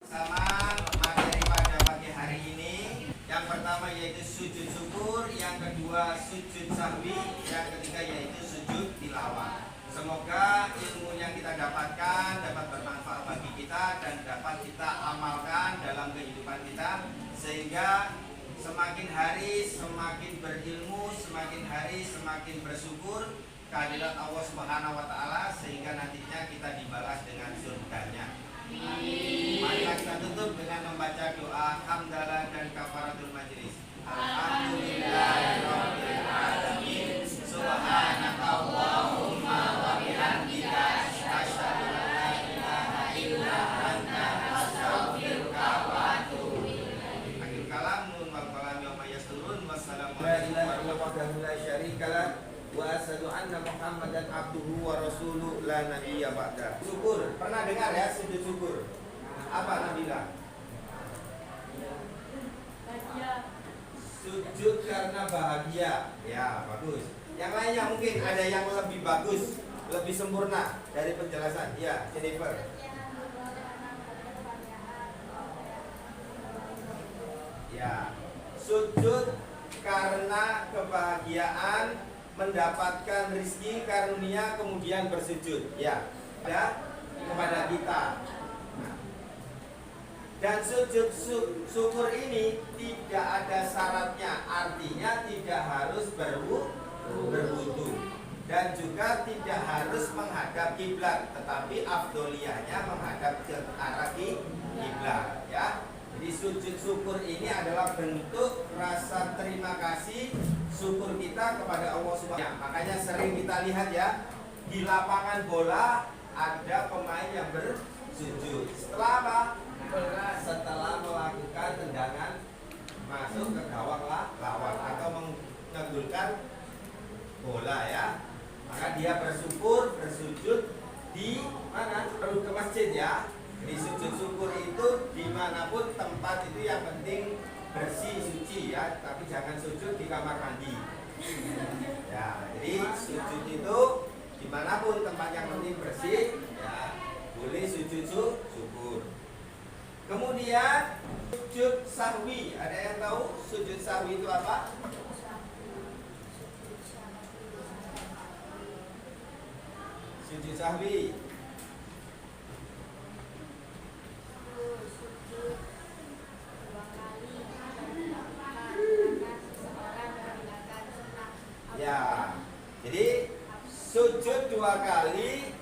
Sama materi pada pagi hari ini, yang pertama yaitu sujud syukur, yang kedua sujud sahwi, yang ketiga yaitu sujud tilawah. Semoga ilmu yang kita dapatkan dapat bermanfaat bagi kita dan dapat kita amalkan dalam kehidupan kita, sehingga semakin hari semakin berilmu, semakin hari semakin bersyukur kehadirat Allah Subhanahu wa taala, sehingga nantinya kita dibalas dengan surganya. Marilah kita tutup dengan membaca doa hamdalah dan kafaratul majlis. Alhamdulillahirabbil alamin. Subhanaka Allahumma wa bihamdika asyhadu an la ilaha illa anta astaghfiruka wa atubu ilaik. Akhir kalam nun wal kalam yauma yasturun. Wassalamualaikum warahmatullahi wabarakatuh. Wa asyhadu anna Muhammadan abduhu wa rasuluhu la nabiyya ba'da. Syukur, pernah dengar ya sujud syukur? Apa Nabila? Sujud karena bahagia. Ya, bagus. Yang lainnya mungkin ada yang lebih bagus, lebih sempurna dari penjelasan. Ya, Jennifer. Ya, sujud karena kebahagiaan, mendapatkan rizki karunia kemudian bersujud, ya, ada kepada kita. Dan sujud syukur ini tidak ada syaratnya, artinya tidak harus berwudu dan juga tidak harus menghadap kiblat, tetapi afdoliyahnya menghadap ke arah kiblat, ya. Jadi sujud syukur ini adalah bentuk rasa terima kasih, syukur kita kepada Allah Subhanahu wa taala. Makanya sering kita lihat ya, di lapangan bola ada pemain yang bersujud. Setelah apa? Setelah melakukan tendangan masuk ke gawang lawan atau menggolkan bola, ya. Maka dia bersyukur, bersujud di mana? Perlu ke masjid, ya. Di sujud syukur itu dimanapun tempat itu yang penting bersih, suci, ya, tapi jangan sujud di kamar mandi. Ya, jadi sujud itu dimanapun tempat yang penting bersih, ya, boleh sujud syukur. Kemudian sujud sahwi, ada yang tahu sujud sahwi itu apa? Sujud sahwi. Ya, jadi sujud dua kali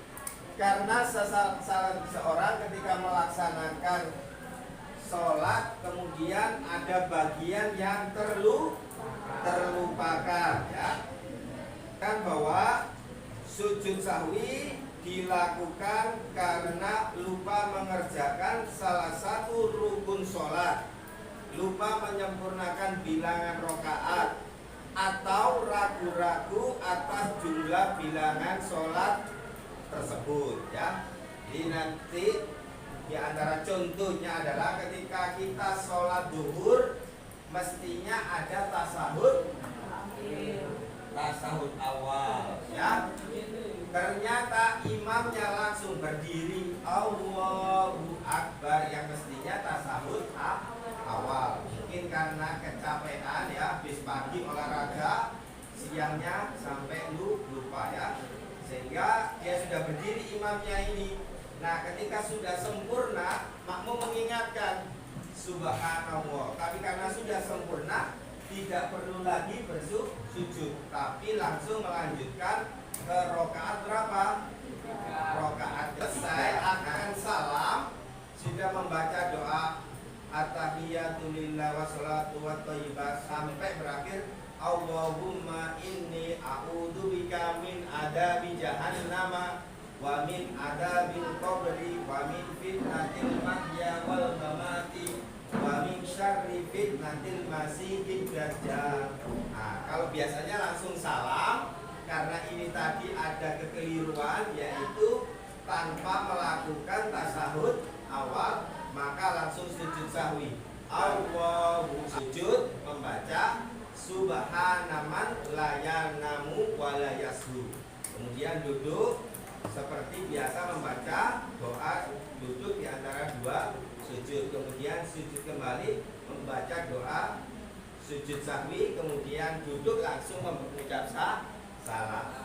karena seseorang ketika melaksanakan sholat kemudian ada bagian yang terlupakan, ya. Kan bahwa sujud sahwi dilakukan karena lupa mengerjakan salah satu rukun sholat, lupa menyempurnakan bilangan rokaat, atau ragu-ragu atas jumlah bilangan sholat tersebut, ya. Jadi nanti di antara contohnya adalah ketika kita sholat zuhur mestinya ada tasahud awal, ya. Ternyata imamnya langsung berdiri Allahu Akbar, yang mestinya tasahud awal. Mungkin karena kecapean, ya, habis pagi olahraga, siangnya sampai lupa, ya, sehingga dia sudah berdiri imamnya ini. Nah, ketika sudah sempurna, makmum mengingatkan subhanallah, tapi karena sudah sempurna tidak perlu lagi bersujud, tapi langsung melanjutkan ke rokaat berapa? Rokaat selesai akan salam, sudah membaca doa at-tahiyatu lillah wa salatu wa thayyibah sampai berakhir Allahumma inni a'udzubika min adabi jahannama wa min adabil qabri wa min fitnatil mahya wal mamati wa min syarri fitnatil masiihid dajjal. Nah, kalau biasanya langsung salam, karena ini tadi ada kekeliruan, yaitu tanpa melakukan tasahud awal, maka langsung sujud sahwi. Allahu sujud membaca subhanaman la yanamu wa la yashu. Kemudian duduk seperti biasa membaca doa duduk di antara dua sujud, kemudian sujud kembali membaca doa sujud sahwi, kemudian duduk langsung mengucap salam.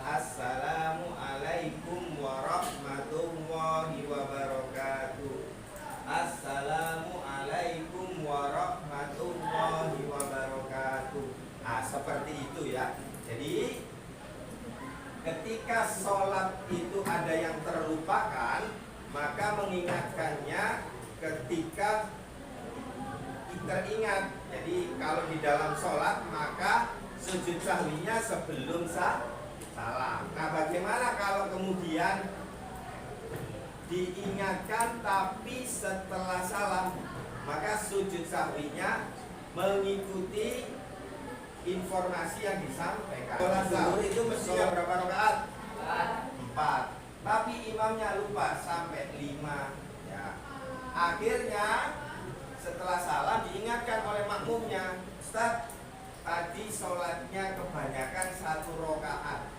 Assalamualaikum warahmatullahi wabarakatuh. Assalamualaikum warahmatullahi wabarakatuh. Nah, seperti itu ya. Jadi ketika sholat itu ada yang terlupakan, maka mengingatkannya ketika teringat. Jadi kalau di dalam sholat maka sujud sahwinya sebelum salam. Nah, bagaimana kalau kemudian diingatkan tapi setelah salam, maka sujud sahwinya mengikuti informasi yang disampaikan. Sholat zuhur itu mesti berapa rakaat? 4. Tapi imamnya lupa sampai 5 ya. Akhirnya setelah salam diingatkan oleh makmumnya, Ustaz, tadi sholatnya kebanyakan 1 rakaat.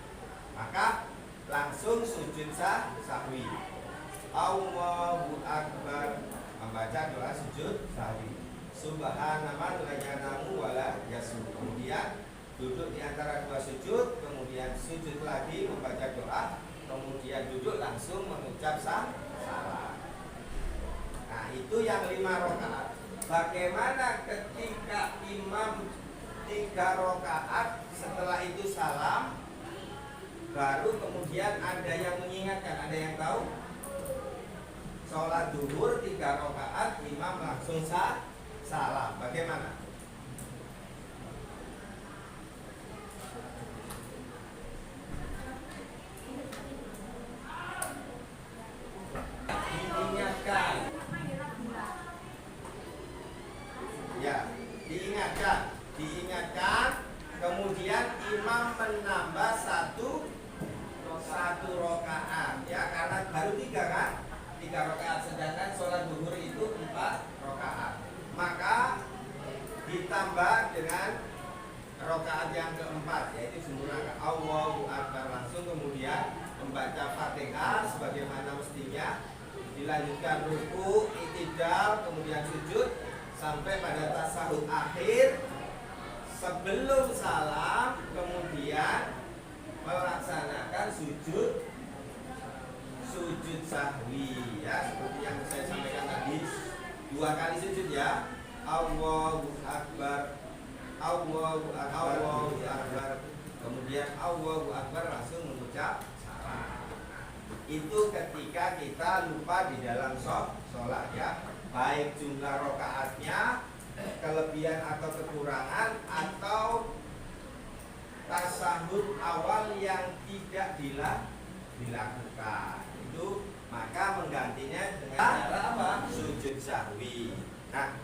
Maka langsung sujud sahwi. Allahu Akbar, membaca doa sujud sahwi. Subhana man la yanamu wala yasu. Kemudian duduk di antara 2 sujud, kemudian sujud lagi membaca doa, kemudian duduk langsung mengucap salam. Nah, itu yang 5 rakaat. Bagaimana ketika imam 3 rakaat, setelah itu salam, baru kemudian ada yang mengingatkan, ada yang tahu? Sholat zuhur 3 rakaat, imam langsung salam. Bagaimana? Diingatkan. Ya, diingatkan. Kemudian imam menambah satu rakaat. Ya, karena baru 3 kan? 3 rakaat, sedangkan sholat zuhur itu 4 rakaat. Maka ditambah dengan rakaat yang keempat, yaitu sempurna Allahu Akbar, langsung kemudian membaca Fatihah sebagaimana mestinya, dilanjutkan ruku, i'tidal, kemudian sujud sampai pada tasyahud akhir. Sebelum salam kemudian melaksanakan sujud sahwi ya, seperti yang saya sampaikan tadi, 2 kali sujud ya. Allahu Akbar, Allahu Akbar, Allahu Akbar, kemudian Allahu Akbar langsung mengucap salam. Itu ketika kita lupa di dalam sholat ya, baik jumlah rakaatnya, kelebihan atau kekurangan, atau tasyahud awal yang tidak dilakukan. Itu maka menggantinya dengan cara apa? Sujud sahwi. Nah,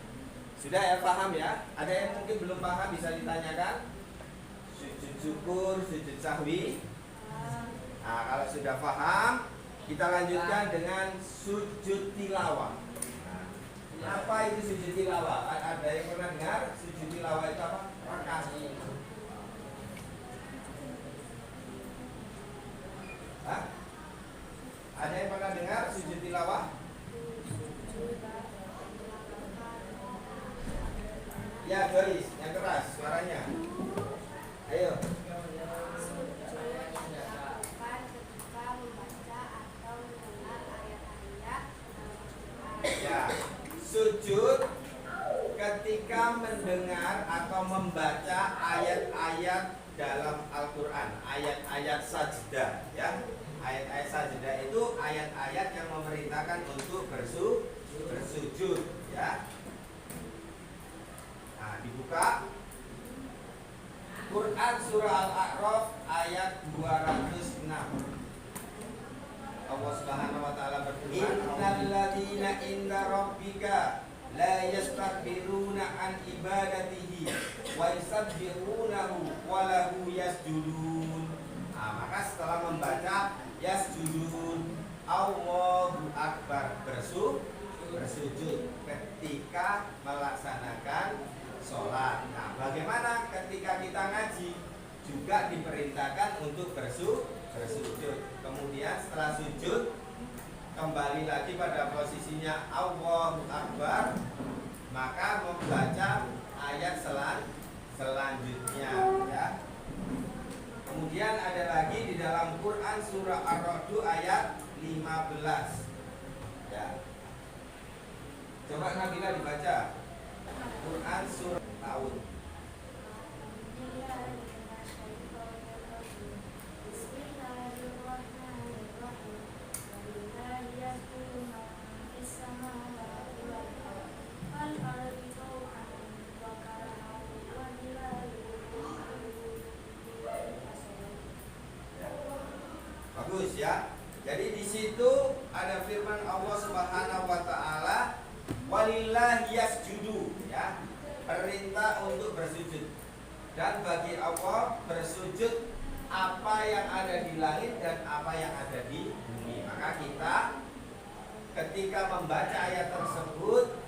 sudah ya, paham ya? Ada yang mungkin belum paham bisa ditanyakan. Sujud syukur, sujud sahwi. Nah, kalau sudah paham, kita lanjutkan dengan sujud tilawah. Nah, apa itu sujud tilawah? Ada yang pernah dengar sujud tilawah itu apa? Rakaat. Hah? Ada yang pernah dengar sujud tilawah? Ya, Doris, yang keras suaranya. Ayo. Ya, sujud ketika mendengar atau membaca ayat-ayat dalam Al-Quran, ayat-ayat sajdah ya. Ayat-ayat sajdah itu ayat-ayat yang memerintahkan untuk bersujud ya. Nah, dibuka Quran surah Al-A'raf ayat 206. Allah Subhanahu wa taala berfirman, "Innalladzina inda rabbika la yastakbiruna an ibadatihi wa yusabbihunahu wa lahu yasjudun." Nah, maka setelah membaca yasjudun, Allahu Akbar, bersujud ketika melaksanakan sholat. Nah, bagaimana ketika kita ngaji? Juga diperintahkan untuk bersujud. Kemudian setelah sujud, kembali lagi pada posisinya Allahu Akbar, maka membaca ayat selanjutnya ya. Kemudian ada lagi di dalam Quran surah Ar-Ra'd ayat 15 ya. Coba Nabila dibaca Quran surah tahun. Bagus ya. Jadi di situ ada firman Allah Subhanahu wa taala, walillahi yasjudu ya. Perintah untuk bersujud. Dan bagi Allah bersujud apa yang ada di langit dan apa yang ada di bumi. Maka kita ketika membaca ayat tersebut